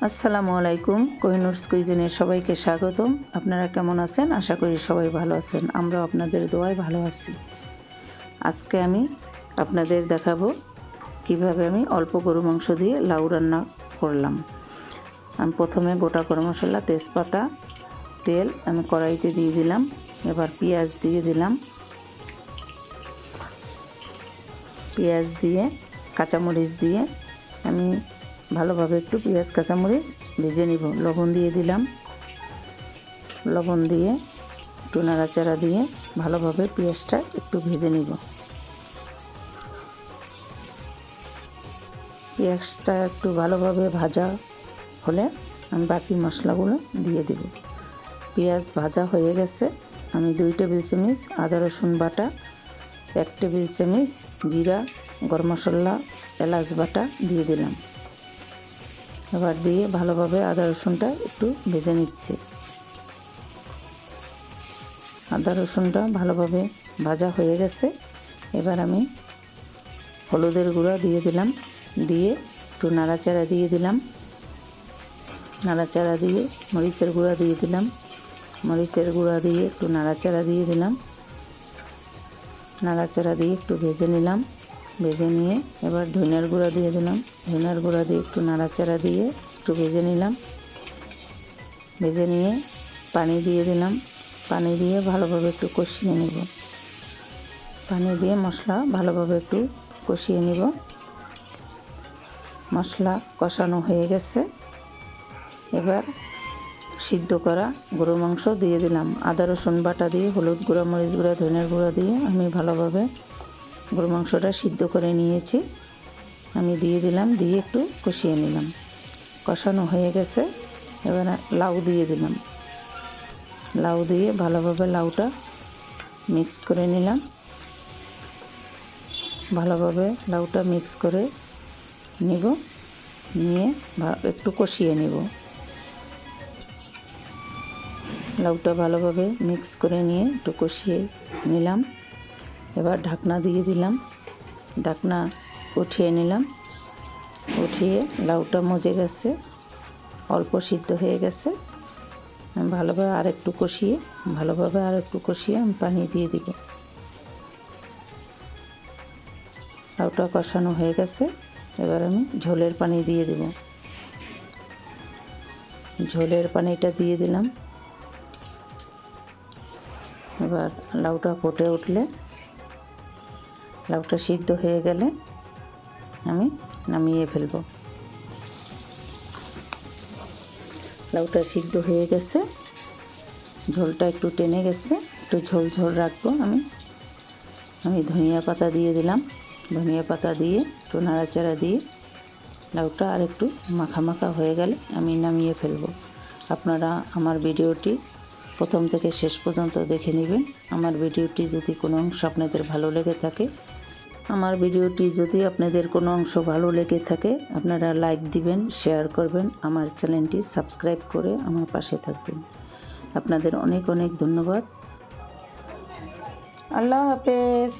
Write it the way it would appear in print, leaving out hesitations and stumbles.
আসসালামু আলাইকুম। কোহিনুরস কুইজিনে সবাইকে স্বাগতম। আপনারা কেমন আছেন? আশা করি সবাই ভালো আছেন। আমরাও আপনাদের দোয়ায় ভালো আছি। আজকে আমি আপনাদের দেখাবো কিভাবে আমি অল্প গরু মাংস দিয়ে লাউ রান্না করলাম। আমি প্রথমে গোটা গরম মশলা, তেজপাতা, তেল আমি কড়াইতে দিয়ে দিলাম। এবার পেঁয়াজ দিয়ে দিলাম। পেঁয়াজ দিয়ে কাঁচামরিচ দিয়ে আমি ভালোভাবে একটু পেঁয়াজ কাঁচামরিচ ভেজে নিব। লবণ দিয়ে দিলাম। লবণ দিয়ে একটু নাড়াচাড়া দিয়ে ভালোভাবে পেঁয়াজটা একটু ভেজে নিব। পেঁয়াজটা একটু ভালোভাবে ভাজা হলে আমি বাকি মশলাগুলো দিয়ে দেব। পেঁয়াজ ভাজা হয়ে গেছে। আমি 2 টেবিল চামচ আদা রসুন বাটা, 1 টেবিল চামচ জিরা, গরম মশলা, এলাচ বাটা দিয়ে দিলাম। এবার দিয়ে ভালোভাবে আদা রসুনটা একটু ভেজে নিচ্ছি। আদা রসুনটা ভালোভাবে ভাজা হয়ে গেছে। এবার আমি হলুদের গুঁড়া দিয়ে দিলাম। দিয়ে একটু নাড়াচাড়া দিয়ে দিলাম। নাড়াচাড়া দিয়ে মরিচের গুঁড়া দিয়ে দিলাম। মরিচের গুঁড়া দিয়ে একটু নাড়াচাড়া দিয়ে দিলাম। নাড়াচাড়া দিয়ে একটু ভেজে নিলাম। ভেজে নিয়ে এবার ধনিয়ার গুঁড়া দিয়ে দিলাম। ধনিয়ার গুঁড়া দিয়ে একটু নাড়াচাড়া দিয়ে একটু ভেজে নিলাম। ভেজে নিয়ে পানি দিয়ে দিলাম। পানি দিয়ে ভালোভাবে একটু কষিয়ে নেব। পানি দিয়ে মশলা ভালোভাবে একটু কষিয়ে নেব। মশলা কষানো হয়ে গেছে। এবার সিদ্ধ করা গরু মাংস দিয়ে দিলাম। আদা রসুন বাটা দিয়ে হলুদ গুঁড়া, মরিচ গুঁড়া, ধনিয়ার গুঁড়া দিয়ে আমি ভালোভাবে গরু মাংসটা সিদ্ধ করে নিয়েছি। আমি দিয়ে দিলাম। দিয়ে একটু কষিয়ে নিলাম। কষানো হয়ে গেছে। এবার লাউ দিয়ে দিলাম। লাউ দিয়ে ভালোভাবে লাউটা মিক্স করে নিলাম। ভালোভাবে লাউটা মিক্স করে নিব। নিয়ে একটু কষিয়ে নিব। লাউটা ভালোভাবে মিক্স করে নিয়ে একটু কষিয়ে নিলাম। এবার ঢাকনা দিয়ে দিলাম। ঢাকনা উঠিয়ে নিলাম। উঠিয়ে লাউটা মজে গেছে, অল্প সিদ্ধ হয়ে গেছে। আমি ভালোভাবে আর একটু কষিয়ে আমি পানি দিয়ে দিব। লাউটা কষানো হয়ে গেছে। এবার আমি ঝোলের পানি দিয়ে দেব। ঝোলের পানিটা দিয়ে দিলাম। এবার লাউটা ফুটে উঠলে, লাউটা সিদ্ধ হয়ে গেলে আমি নামিয়ে ফেলব। লাউটা সিদ্ধ হয়ে গেছে। ঝোলটা একটু টেনে গেছে। একটু ঝোল ঝোল রাখবো। আমি ধনিয়া পাতা দিয়ে দিলাম। ধনিয়া পাতা দিয়ে একটু নাড়াচাড়া দিয়ে লাউটা আর একটু মাখা মাখা হয়ে গেলে আমি নামিয়ে ফেলব। আপনারা আমার ভিডিওটি প্রথম থেকে শেষ পর্যন্ত দেখে নেবেন। আমার ভিডিওটি যদি কোনো অংশ আপনাদের ভালো লেগে থাকে আপনারা লাইক দিবেন, শেয়ার করবেন, আমার চ্যানেলটি সাবস্ক্রাইব করে আমার পাশে থাকবেন। আপনাদের অনেক অনেক ধন্যবাদ। আল্লাহ হাফেজ।